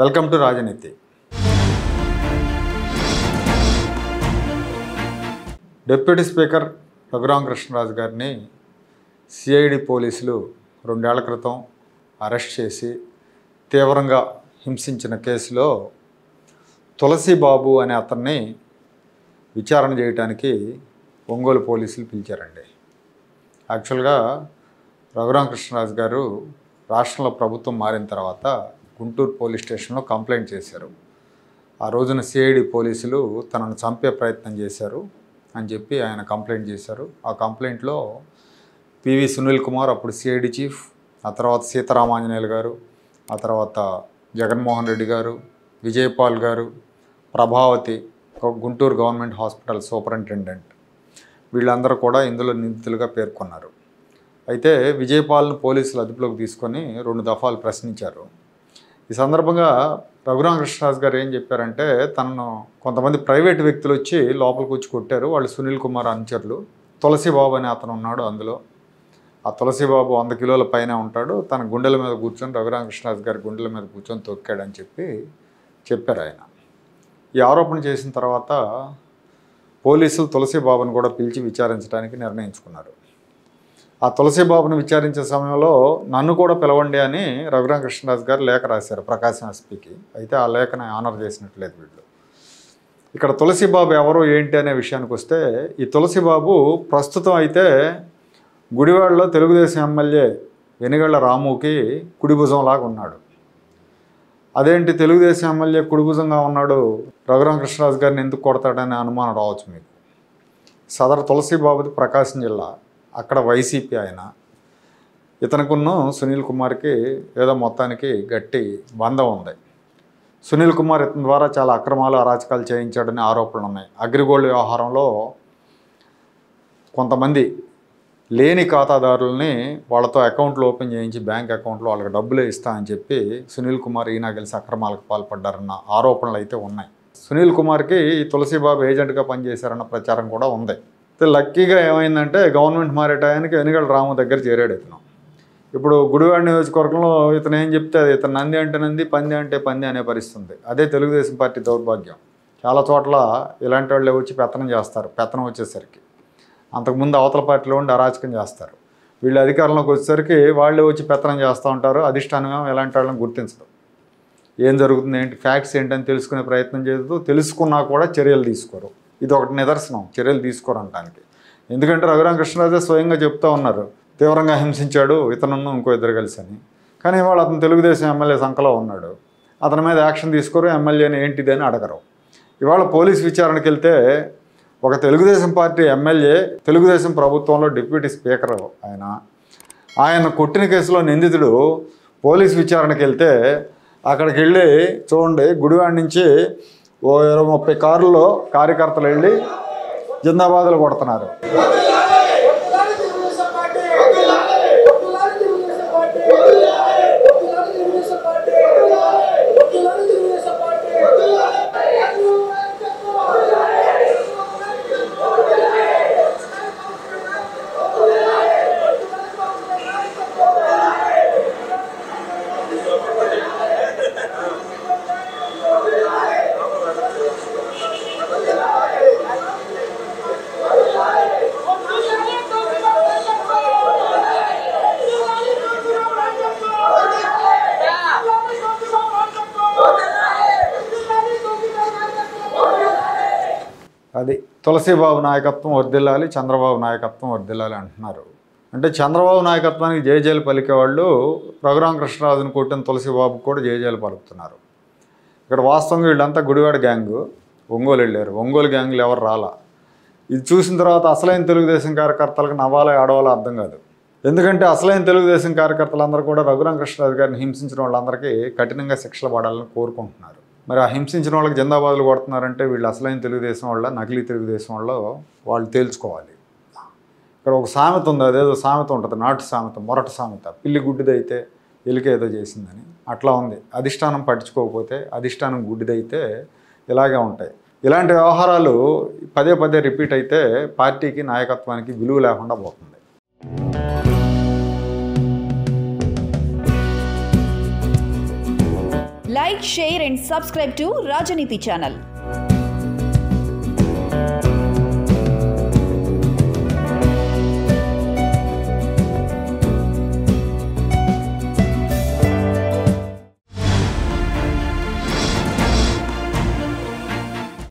Welcome to రాజనీతి. Deputy speaker Raghuramakrishnaraju గారిని CID పోలీసులు 2 ఏళ్ల క్రితం అరెస్ట్ చేసి తీవ్రంగా హింసించిన కేసులో తులసి బాబు అనే అతన్ని విచారణ చేయడానికి ఒంగోలు పోలీసులు పిలిచారండి. యాక్చువల్గా రఘురామకృష్ణరాజు గారు రాష్ట్రంలో ప్రభుత్వం మారిన తర్వాత గుంటూరు పోలీస్ స్టేషన్లో కంప్లైంట్ చేశారు. ఆ రోజున సిఐడి పోలీసులు తనను చంపే ప్రయత్నం చేశారు అని చెప్పి ఆయన కంప్లైంట్ చేశారు. ఆ కంప్లైంట్లో పివి సునీల్ కుమార్ అప్పుడు సిఐడి చీఫ్, ఆ తర్వాత సీతారామాంజనేయులు గారు, ఆ తర్వాత జగన్మోహన్ రెడ్డి గారు, విజయపాల్ గారు, Prabhavati Guntur government hospital superintendent, వీళ్ళందరూ కూడా ఇందులో నిందితులుగా పేర్కొన్నారు. అయితే విజయపాల్ను పోలీసులు అదుపులోకి తీసుకొని 2 దఫాలు ప్రశ్నించారు. ఈ సందర్భంగా రఘురామకృష్ణరాజు గారు ఏం చెప్పారంటే, తనను కొంతమంది ప్రైవేట్ వ్యక్తులు వచ్చి లోపలికి వచ్చి కొట్టారు. వాళ్ళు సునీల్ కుమార్ అనుచరులు. తులసి బాబు అనే అతను ఉన్నాడు అందులో. ఆ తులసి బాబు 100 కిలోల పైన ఉంటాడు. తన గుండెల మీద కూర్చొని రఘురామకృష్ణరాజు గారి గుండెల మీద కూర్చొని తొక్కాడని చెప్పారు ఆయన. ఈ ఆరోపణ చేసిన తర్వాత పోలీసులు తులసి బాబుని కూడా పిలిచి విచారించడానికి నిర్ణయించుకున్నారు. ఆ తులసి బాబుని విచారించే సమయంలో నన్ను కూడా పిలవండి అని రఘురామకృష్ణరాజు గారు లేఖ రాశారు ప్రకాశం ఎస్పీకి. అయితే ఆ లేఖని ఆనర్ చేసినట్లేదు వీళ్ళు. ఇక్కడ తులసి బాబు ఎవరు ఏంటి అనే విషయానికి వస్తే, ఈ తులసి బాబు ప్రస్తుతం అయితే గుడివాడలో తెలుగుదేశం ఎమ్మెల్యే వెనుగళ్ల రాముకి కుడిభుజంలాగా ఉన్నాడు. అదేంటి తెలుగుదేశం ఎమ్మెల్యే కుడిభుజంగా ఉన్నాడు, రఘురామకృష్ణరాజు గారిని ఎందుకు కొడతాడనే అనుమానం రావచ్చు మీకు. సదరు తులసి బాబుది ప్రకాశం జిల్లా, అక్కడ వైసీపీ ఆయన. ఇతనుకున్న సునీల్ కుమార్కి ఏదో మొత్తానికి గట్టి బంధం ఉంది. సునీల్ కుమార్ ఇతని ద్వారా చాలా అక్రమాలు అరాచకాలు చేయించాడని ఆరోపణలు ఉన్నాయి. అగ్రిగోల్డ్ వ్యవహారంలో కొంతమంది లేని ఖాతాదారులని వాళ్ళతో అకౌంట్లు ఓపెన్ చేయించి బ్యాంక్ అకౌంట్లో వాళ్ళకి డబ్బులే ఇస్తా అని చెప్పి సునీల్ కుమార్ ఈయన కలిసి అక్రమాలకు పాల్పడ్డారన్న ఆరోపణలు అయితే ఉన్నాయి. సునీల్ కుమార్కి ఈ తులసి బాబు ఏజెంట్గా పనిచేశారన్న ప్రచారం కూడా ఉంది. లక్కీగా ఏమైందంటే గవర్నమెంట్ మారే టయానికి వెనుగళ్ల రాము దగ్గర చేరాడు ఇతను. ఇప్పుడు గుడివాడ నియోజకవర్గంలో ఇతను ఏం చెప్తే అది, ఇతను నంది అంటే నంది, పంది అంటే పంది అనే పరిస్థితుంది. అదే తెలుగుదేశం పార్టీ దౌర్భాగ్యం. చాలా చోట్ల ఇలాంటి వాళ్ళే వచ్చి పెత్తనం చేస్తారు. పెత్తనం వచ్చేసరికి అంతకుముందు అవతల పార్టీలో ఉండి అరాచకం చేస్తారు. వీళ్ళు అధికారంలోకి వచ్చేసరికి వాళ్ళే వచ్చి పెత్తనం చేస్తూ ఉంటారు. అధిష్టానం ఇలాంటి వాళ్ళని గుర్తించదు. ఏం జరుగుతుంది ఏంటి, ఫ్యాక్ట్స్ ఏంటని తెలుసుకునే ప్రయత్నం చేయదు. తెలుసుకున్నా కూడా చర్యలు తీసుకోరు. ఇది ఒకటి నిదర్శనం, చర్యలు తీసుకోరనడానికి. ఎందుకంటే రఘురామకృష్ణరాజే స్వయంగా చెప్తూ ఉన్నారు, తీవ్రంగా హింసించాడు ఇతను ఇంకో 2 కలిసి అని. కానీ ఇవాళ అతను తెలుగుదేశం ఎమ్మెల్యే సంఖలో ఉన్నాడు. అతని మీద యాక్షన్ తీసుకోరు, ఎమ్మెల్యేని ఏంటిది అని అడగరు. ఇవాళ పోలీస్ విచారణకి వెళ్తే ఒక తెలుగుదేశం పార్టీ ఎమ్మెల్యే, తెలుగుదేశం ప్రభుత్వంలో డిప్యూటీ స్పీకర్ ఆయన కొట్టిన కేసులో నిందితుడు పోలీస్ విచారణకి వెళ్తే, అక్కడికి వెళ్ళి చూడండి, గుడివాడ నుంచి ఓ 20-30 కార్లలో కార్యకర్తలు వెళ్ళి జిందాబాదులు కొడుతున్నారు. అది తులసి బాబు నాయకత్వం వర్ధిల్లాలి, చంద్రబాబు నాయకత్వం వర్ధిల్లాలి అంటున్నారు. అంటే చంద్రబాబు నాయకత్వానికి జయజయలు పలికేవాళ్ళు రఘురామకృష్ణరాజును కొట్టిన తులసి బాబుకు కూడా జయజయలు పలుకుతున్నారు. ఇక్కడ వాస్తవంగా వీళ్ళంతా గుడివాడ గ్యాంగు ఒంగోలు వెళ్ళారు. ఒంగోలు గ్యాంగులు ఎవరు రాలా. ఇది చూసిన తర్వాత అసలైన తెలుగుదేశం కార్యకర్తలకు నవ్వాలో ఆడవాలో అర్థం కాదు. ఎందుకంటే అసలైన తెలుగుదేశం కార్యకర్తలందరూ కూడా రఘురామకృష్ణరాజు గారిని హింసించిన వాళ్ళందరికీ కఠినంగా శిక్షలు పడాలని కోరుకుంటున్నారు. మరి ఆ హింసించిన వాళ్ళకి జిందాబాదులు కొడుతున్నారంటే వీళ్ళు అసలైన తెలుగుదేశం వాళ్ళ, నకిలీ తెలుగుదేశం వాళ్ళ వాళ్ళు తేల్చుకోవాలి. ఇక్కడ ఒక సామెత ఉంది, అదేదో సామెత ఉంటుంది, నాటు సామెత, మొరటి సామెత, పిల్లి గుడ్డిదైతే ఎలుక ఏదో చేసిందని. అట్లా ఉంది. అధిష్టానం పట్టించుకోకపోతే, అధిష్టానం గుడ్డిదైతే ఇలాగే ఉంటాయి. ఇలాంటి వ్యవహారాలు పదే పదే రిపీట్ అయితే పార్టీకి, నాయకత్వానికి విలువ లేకుండా పోతుంది. Like, share and subscribe to Rajaniti channel.